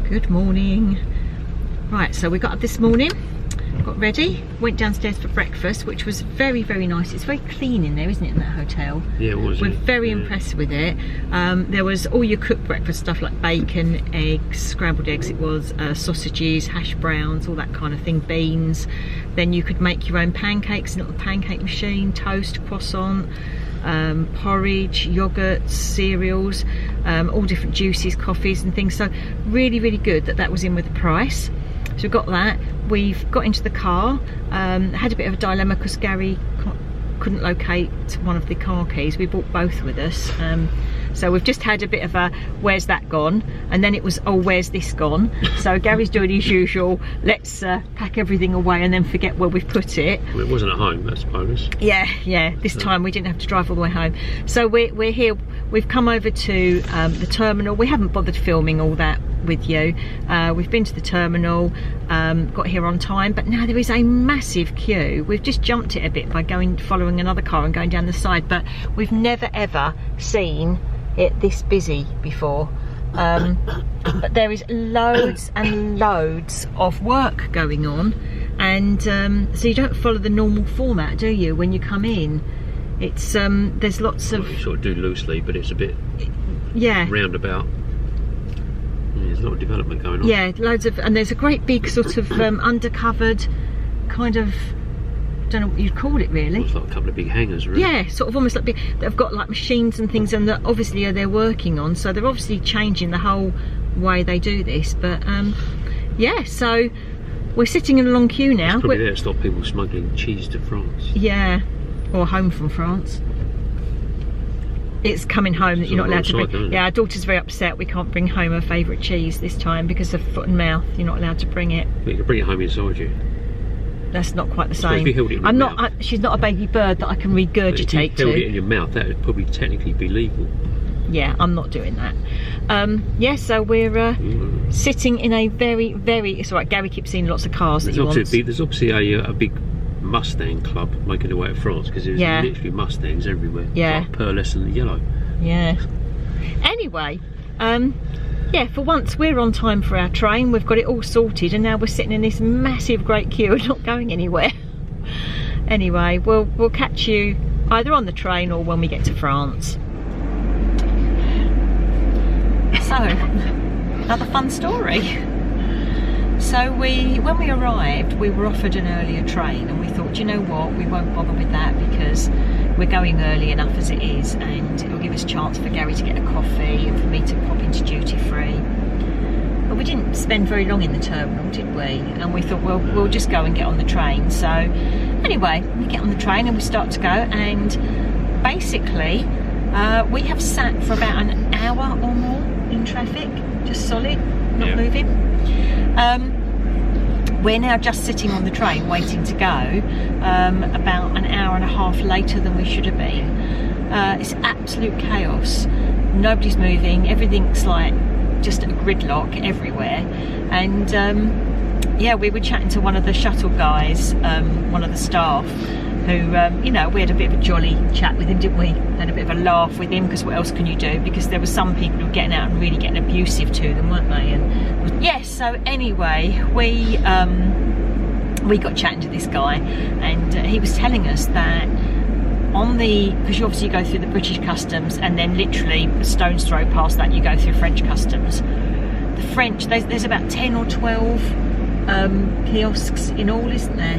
Good morning. Right, so we got up this morning, got ready, went downstairs for breakfast, which was very, very nice. It's very clean in there, isn't it, in that hotel? Yeah, it was. We're very impressed with it. There was all your cooked breakfast stuff like bacon, eggs, scrambled eggs, it was, sausages, hash browns, all that kind of thing, beans. Then you could make your own pancakes in a little pancake machine, toast, croissant, porridge, yogurts, cereals, all different juices, coffees and things. So really, really good that was in with the price. So we got that. We've got into the car, had a bit of a dilemma because Gary couldn't locate one of the car keys. We brought both with us, so we've just had a bit of a where's that gone, and then it was oh where's this gone. So Gary's doing his usual, let's pack everything away and then forget where we've put it. Well, it wasn't at home, that's bonus. Yeah, this time we didn't have to drive all the way home. So we're here, we've come over to the terminal. We haven't bothered filming all that with you. We've been to the terminal, got here on time, but now there is a massive queue. We've just jumped it a bit by following another car and going down the side, but we've never ever seen it this busy before. But there is loads and loads of work going on, and so you don't follow the normal format, do you, when you come in? It's there's lots of, well, you sort of do loosely, but it's a bit roundabout. There's a lot of development going on. Yeah, loads of, and there's a great big sort of undercovered kind of, don't know what you'd call it really. It's like a couple of big hangars, really. Yeah, sort of almost like big, they've got like machines and things, and that obviously they're working on, so they're obviously changing the whole way they do this. But yeah, so we're sitting in a long queue now. It's probably there to stop people smuggling cheese to France. Yeah, or home from France. It's coming home that you're not allowed to bring. Yeah, our daughter's very upset we can't bring home her favourite cheese this time because of foot and mouth. You're not allowed to bring it. But you can bring it home inside you. That's not quite the same. If you held it in your mouth. She's not a baby bird that I can regurgitate to. If you held it in your mouth, that would probably technically be legal. Yeah, I'm not doing that. Yeah, so we're sitting in a very, very. It's all right. Gary keeps seeing lots of cars that he wants. There's obviously a big Mustang club making their way to France, because there's literally Mustangs everywhere. Yeah, like pearlescent and yellow. Yeah. Anyway, yeah, for once we're on time for our train. We've got it all sorted, and now we're sitting in this massive great queue and not going anywhere. Anyway, we'll catch you either on the train or when we get to France. So, another fun story. So when we arrived, we were offered an earlier train, and we thought, you know what, we won't bother with that because we're going early enough as it is, and it'll give us a chance for Gary to get a coffee and for me to pop into duty free. But we didn't spend very long in the terminal, did we? And we thought, well, we'll just go and get on the train. So anyway, we get on the train and we start to go, and basically we have sat for about an hour or more in traffic, just solid, not moving. We're now just sitting on the train waiting to go, about an hour and a half later than we should have been. It's absolute chaos. Nobody's moving, everything's like just a gridlock everywhere. And yeah, we were chatting to one of the shuttle guys, one of the staff, who, you know, we had a bit of a jolly chat with him, didn't we? Had a bit of a laugh with him, because what else can you do? Because there were some people who were getting out and really getting abusive to them, weren't they? And yes, so anyway, we got chatting to this guy, and he was telling us that on the, because you obviously go through the British customs, and then literally a stone's throw past that you go through French customs. The French, there's about 10 or 12 kiosks in all, isn't there?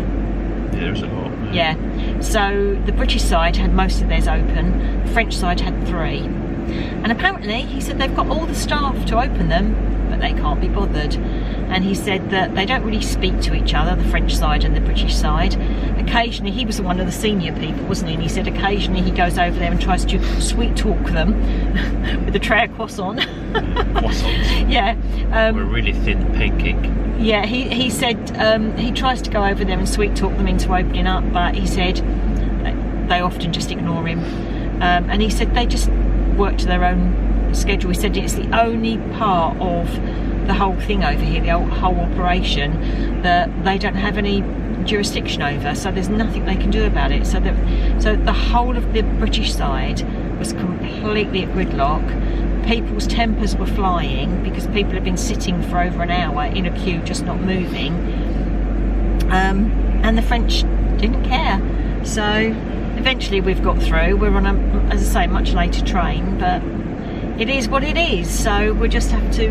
Yeah, there's a lot. Yeah, so the British side had most of theirs open, the French side had 3. And apparently, he said they've got all the staff to open them, but they can't be bothered. And he said that they don't really speak to each other, the French side and the British side. Occasionally, he was one of the senior people, wasn't he? And he said occasionally he goes over there and tries to sweet talk them with a tray of croissant. Croissants? Yeah. We're really thin pancake. Yeah, he said he tries to go over there and sweet talk them into opening up, but he said they often just ignore him. And he said they just work to their own schedule. He said it's the only part of the whole thing over here, the whole operation, that they don't have any jurisdiction over, so there's nothing they can do about it. So the whole of the British side was completely at gridlock. people's tempers were flying because people had been sitting for over an hour in a queue just not moving, and the French didn't care. So eventually we've got through. We're on a, as I say, much later train, but it is what it is, so we'll just have to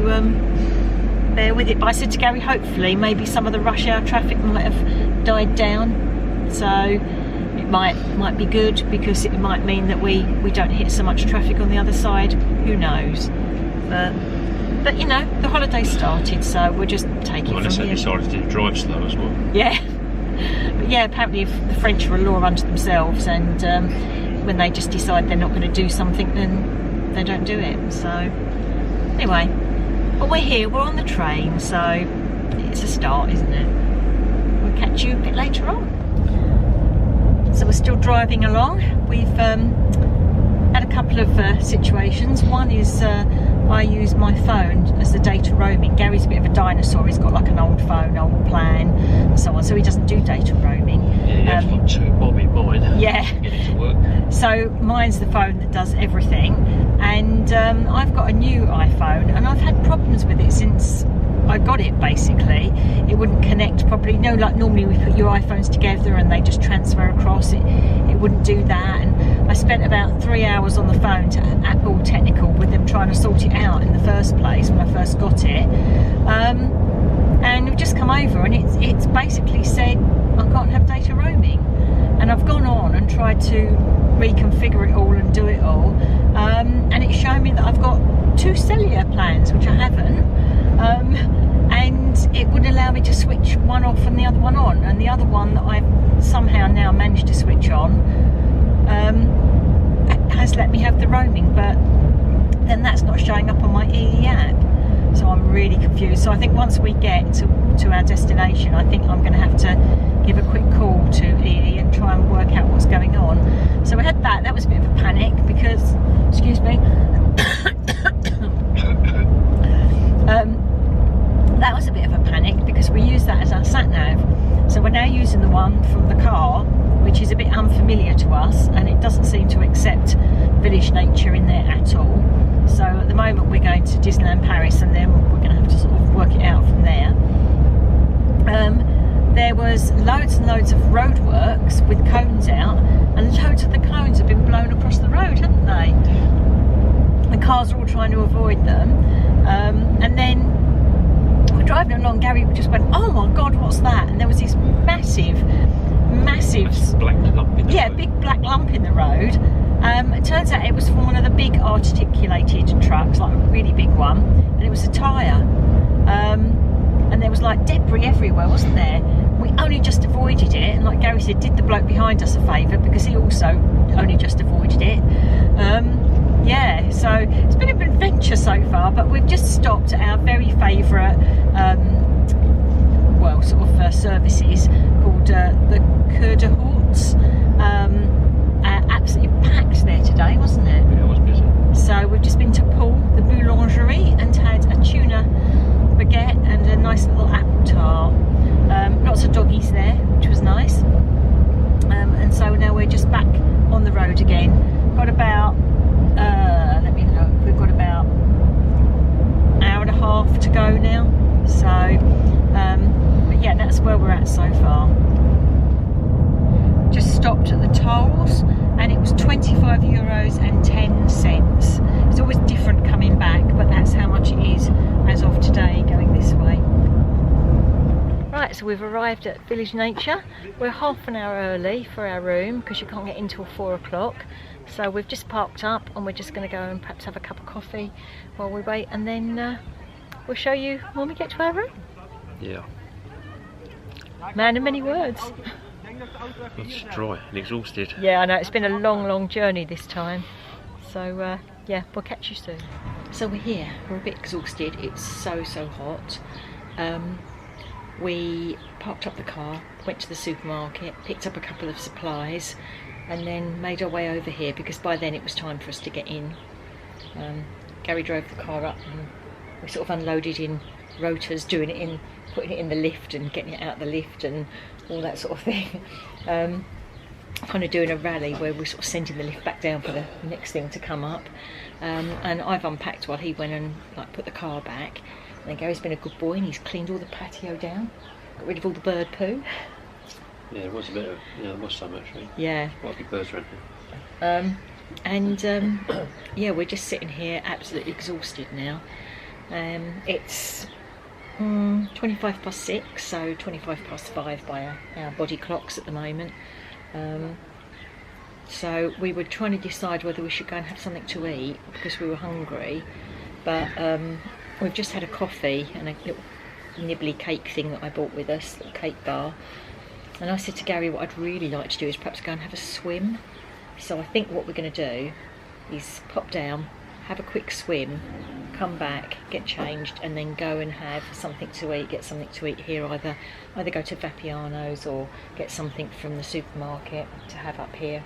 bear with it. But I said to Gary, hopefully maybe some of the rush hour traffic might have died down, so it might be good, because it might mean that we don't hit so much traffic on the other side. Who knows? But you know, the holiday started, so we'll just take it from here. They decided to drive slow as well. Yeah. But yeah, apparently if the French are a law unto themselves, and when they just decide they're not going to do something, then they don't do it. So anyway, but we're here, we're on the train, so it's a start, isn't it? We'll catch you a bit later on. So we're still driving along. We've had a couple of situations. One is I use my phone as the data roaming. Gary's a bit of a dinosaur. He's got like an old phone, old plan, and so on. So he doesn't do data roaming. Yeah, you've got two bob in mine. Yeah. To get it to work. So mine's the phone that does everything, and I've got a new iPhone, and I've had problems with it since I got it. Basically, it wouldn't connect properly. You know, like normally we put your iPhones together and they just transfer across. It wouldn't do that, and I spent about 3 hours on the phone to Apple Technical with them trying to sort it out in the first place when I first got it. And we've just come over, and it's basically said I can't have data roaming, and I've gone on and tried to reconfigure it all and do it all, and it's showing me that I've got 2 cellular plans, which I haven't. And it would allow me to switch one off and the other one on, and the other one that I've somehow now managed to switch on has let me have the roaming, but then that's not showing up on my EE app, so I'm really confused. So I think once we get to our destination, I think I'm going to have to give a quick call to EE and try and work out what's going on. So we had that was a bit of a panic because, excuse me, that was a bit of a panic because we use that as our sat-nav. So we're now using the one from the car, which is a bit unfamiliar to us, and it doesn't seem to accept village nature in there at all. So at the moment we're going to Disneyland Paris, and then we're going to have to sort of work it out from there. There was loads and loads of roadworks with cones out, and loads of the cones have been blown across the road, haven't they? The cars are all trying to avoid them, and then we're driving along. Gary just went, "Oh my God, what's that?" And there was this massive black lump in the road. Big black lump in the road. It turns out it was from one of the big articulated trucks, like a really big one, and it was a tyre. And there was like debris everywhere, wasn't there? We only just avoided it, and like Gary said, did the bloke behind us a favour because he also only just avoided it. Yeah, so it's been an adventure so far, but we've just stopped at our very favourite services called the Coeur de Horts. Absolutely packed there today, wasn't it? Yeah, it was busy. So we've just been to Paul, the boulangerie, and had a tuna baguette and a nice little apple tart. Lots of doggies there, which was nice. And so now we're just back on the road again. Got about, let me look, we've got about an hour and a half to go now. So, but yeah, that's where we're at so far. Just stopped at the tolls, and it was €25.10. It's always different coming back, but that's how much it is as of today going this way. Right, so we've arrived at Village Nature. We're half an hour early for our room because you can't get in till 4 o'clock. So we've just parked up, and we're just going to go and perhaps have a cup of coffee while we wait, and then we'll show you when we get to our room. Yeah. Man of many words. It's dry and exhausted. Yeah, I know, it's been a long journey this time. So yeah, we'll catch you soon. So we're here, we're a bit exhausted, it's so hot. We parked up the car, went to the supermarket, picked up a couple of supplies, and then made our way over here because by then it was time for us to get in. Gary drove the car up, and we sort of unloaded in rotors, putting it in the lift and getting it out the lift and all that sort of thing. Kind of doing a rally where we're sort of sending the lift back down for the next thing to come up. and I've unpacked while he went and like put the car back. And then Gary's been a good boy and he's cleaned all the patio down, got rid of all the bird poo. Yeah, there was a bit of, there was some actually. Yeah. Quite a few birds around here. Yeah, we're just sitting here absolutely exhausted now. It's 25 past 6, so 25 past 5 by our body clocks at the moment. So we were trying to decide whether we should go and have something to eat because we were hungry, but we've just had a coffee and a little nibbly cake thing that I brought with us, little cake bar. And I said to Gary, what I'd really like to do is perhaps go and have a swim. So I think what we're going to do is pop down, have a quick swim, come back, get changed, and then go and have something to eat, get something to eat here, either go to Vapiano's or get something from the supermarket to have up here.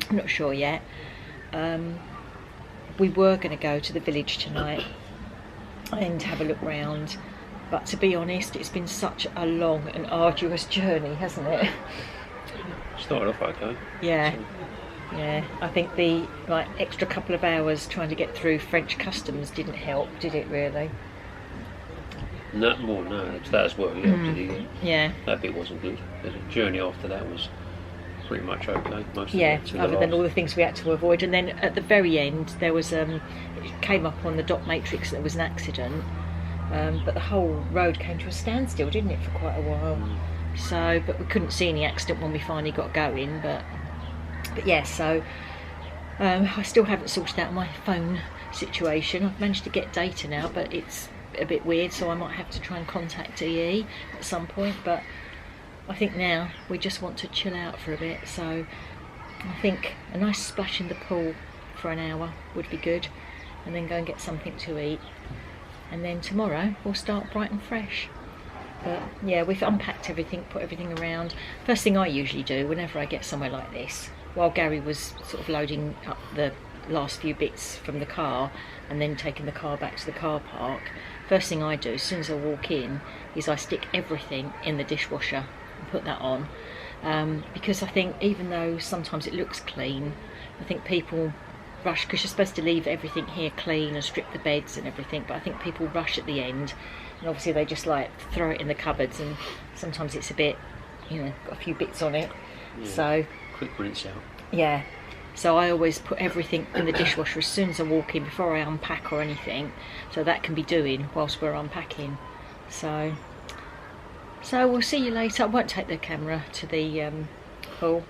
I'm not sure yet. We were going to go to the village tonight and have a look round, but to be honest, it's been such a long and arduous journey, hasn't it? Started off okay. Yeah. Yeah, I think the extra couple of hours trying to get through French customs didn't help, did it really? No, that as well, yeah. Yeah. That bit wasn't good. The journey after that was pretty much okay. Most of yeah, it, other than all the things we had to avoid. And then at the very end, there was it came up on the dot matrix that there was an accident, but the whole road came to a standstill, didn't it, for quite a while? So, but we couldn't see any accident when we finally got going, but yeah, so I still haven't sorted out my phone situation. I've managed to get data now, but it's a bit weird, so I might have to try and contact EE at some point. But I think now we just want to chill out for a bit, so I think a nice splash in the pool for an hour would be good, and then go and get something to eat, and then tomorrow we'll start bright and fresh. But yeah, we've unpacked everything, put everything around. First thing I usually do whenever I get somewhere like this, while Gary was sort of loading up the last few bits from the car and then taking the car back to the car park, first thing I do as soon as I walk in is I stick everything in the dishwasher and put that on, because I think even though sometimes it looks clean, I think people rush, because you're supposed to leave everything here clean and strip the beds and everything, but I think people rush at the end, and obviously they just like throw it in the cupboards, and sometimes it's a bit, got a few bits on it. Yeah. So quick rinse out. Yeah, so I always put everything in the dishwasher as soon as I walk in, before I unpack or anything, so that can be doing whilst we're unpacking. So we'll see you later. I won't take the camera to the pool.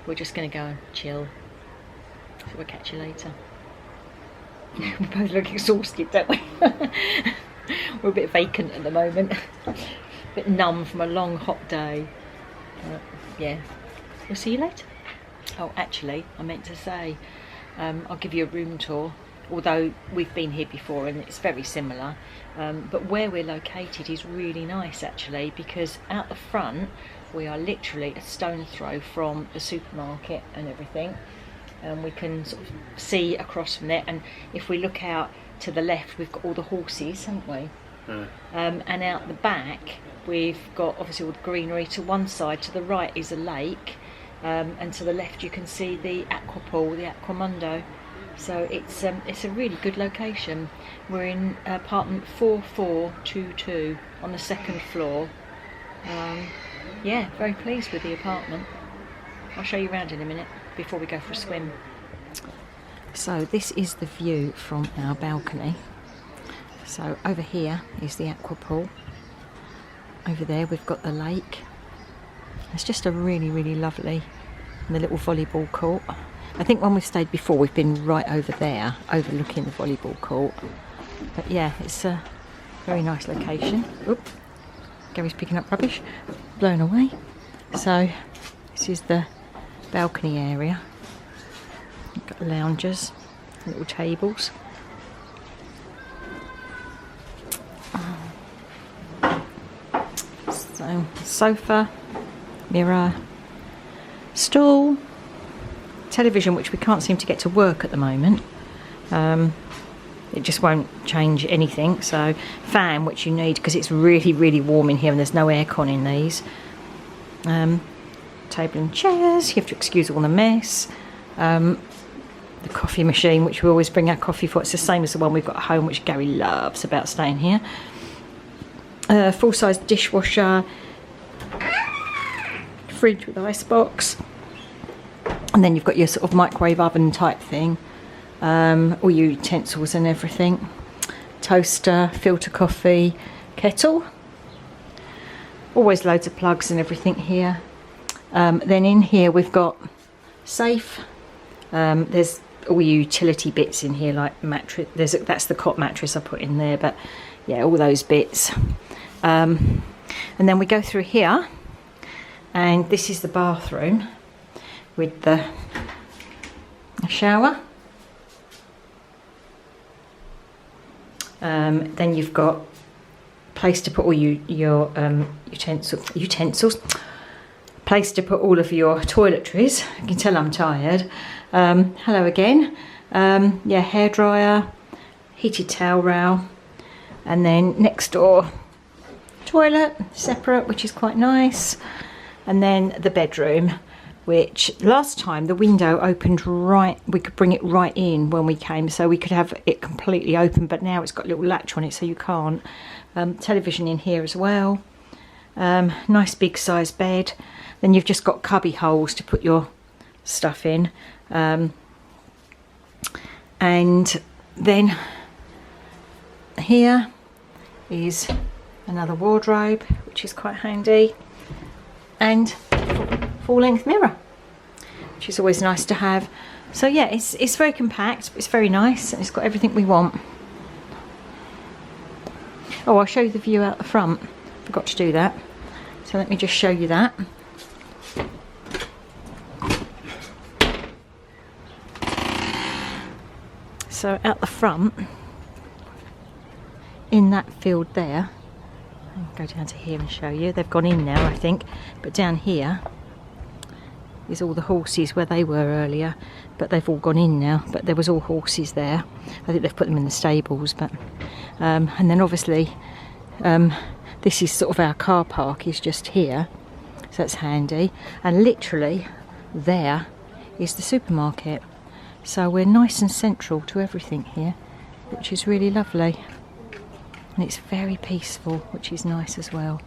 We're just going to go and chill. So we'll catch you later. We both look exhausted, don't we? We're a bit vacant at the moment. A bit numb from a long hot day. Yeah, we'll see you later. Oh, actually, I meant to say, I'll give you a room tour, although we've been here before and it's very similar, but where we're located is really nice actually, because out the front we are literally a stone's throw from the supermarket and everything, and we can sort of see across from there, and if we look out to the left we've got all the horses, haven't we? And out the back we've got obviously all the greenery. To one side, to the right, is a lake, and to the left you can see the aqua pool, the Aquamundo. So it's a really good location. We're in apartment 4422 on the second floor. Yeah, very pleased with the apartment. I'll show you around in a minute before we go for a swim. So this is the view from our balcony. So over here is the aqua pool. Over there we've got the lake. It's just a really lovely, and the little volleyball court. I think when we've stayed before we've been right over there overlooking the volleyball court. But yeah, it's a very nice location. Oop, Gary's picking up rubbish. Blown away. So this is the balcony area. We've got lounges, little tables. So sofa, mirror, stool, television, which we can't seem to get to work at the moment. It just won't change anything. So fan, which you need because it's really warm in here and there's no aircon in these. Table and chairs, you have to excuse all the mess. the coffee machine, which we always bring our coffee for. It's the same as the one we've got at home, which Gary loves about staying here. Full-size dishwasher, fridge with icebox, and then you've got your sort of microwave oven type thing, all your utensils and everything. Toaster, filter coffee, kettle. Always loads of plugs and everything here. Then in here we've got safe. There's all your utility bits in here, like mattress. That's the cot mattress I put in there, but yeah, all those bits. And then we go through here, and this is the bathroom with the shower. Then you've got a place to put all your utensils. Place to put all of your toiletries. You can tell I'm tired. Hello again. Yeah, hairdryer, heated towel rail, and then next door toilet, separate, which is quite nice. And then the bedroom, which last time the window opened right, we could bring it right in when we came, so we could have it completely open, but now it's got a little latch on it, so you can't. Television in here as well. Nice big size bed. Then you've just got cubby holes to put your stuff in. And then here is another wardrobe, which is quite handy, and full-length mirror, which is always nice to have. So yeah, it's very compact, but it's very nice, and it's got everything we want. Oh, I'll show you the view out the front. Forgot to do that, so let me just show you that. So out the front, in that field there, I'll go down to here and show you. They've gone in now, I think, but down here is all the horses where they were earlier, but they've all gone in now. But there was all horses there. I think they've put them in the stables, but and then obviously this is sort of our car park is just here, so that's handy. And literally there is the supermarket. So we're nice and central to everything here, which is really lovely. And it's very peaceful, which is nice as well.